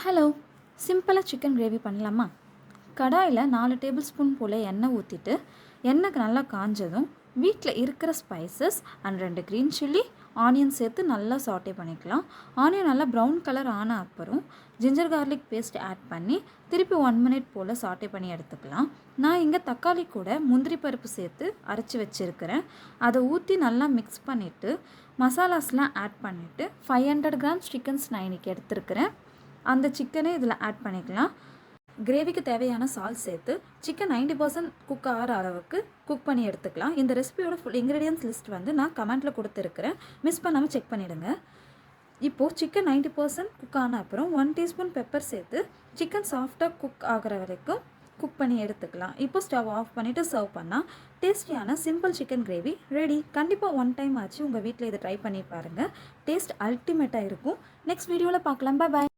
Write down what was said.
Hello, சிம்பிளாக chicken gravy பண்ணலாமா? கடாயில் 4 டேபிள் ஸ்பூன் போல் எண்ணெய் ஊற்றிட்டு, எண்ணெய்க்கு நல்லா காஞ்சதும் வீட்டில் இருக்கிற spices and 2 green chilli, onion சேர்த்து நல்லா சாட்டே பண்ணிக்கலாம். ஆனியன் நல்லா ப்ரௌன் கலர் ஆன அப்புறம் ஜிஞ்சர் கார்லிக் பேஸ்ட் ஆட் பண்ணி திருப்பி 1 மினிட் போல் சாட்டே பண்ணி எடுத்துக்கலாம். நான் இங்கே தக்காளி கூட முந்திரி பருப்பு சேர்த்து அரைச்சி வச்சுருக்கிறேன். அதை ஊற்றி நல்லா மிக்ஸ் பண்ணிவிட்டு மசாலாஸ்லாம் ஆட் பண்ணிவிட்டு 500 கிராம்ஸ் சிக்கன்ஸ் நான் இன்றைக்கி எடுத்துருக்கிறேன். அந்த சிக்கனே இதில் ஆட் பண்ணிக்கலாம். கிரேவிக்கு தேவையான சால்ட் சேர்த்து சிக்கன் 90% குக் ஆகிற அளவுக்கு குக் பண்ணி எடுத்துக்கலாம். இந்த ரெசிபியோட ஃபுல் இன்க்ரீடியன்ஸ் லிஸ்ட் நான் கமெண்ட்டில் கொடுத்துருக்குறேன், மிஸ் பண்ணாமல் செக் பண்ணிவிடுங்க. இப்போது சிக்கன் 90% குக் ஆன அப்புறம் 1 டீஸ்பூன் பெப்பர் சேர்த்து சிக்கன் சாஃப்டாக குக் ஆகிற வரைக்கும் குக் பண்ணி எடுத்துக்கலாம். இப்போ ஸ்டவ் ஆஃப் பண்ணிவிட்டு சர்வ் பண்ணால் டேஸ்டியான சிம்பிள் சிக்கன் கிரேவி ரெடி. கண்டிப்பாக 1 டைம் ஆச்சு உங்கள் வீட்டில் இதை ட்ரை பண்ணி பாருங்கள். டேஸ்ட் அல்டிமேட்டாக இருக்கும். நெக்ஸ்ட் வீடியோவில் பார்க்கலாம். பாய்.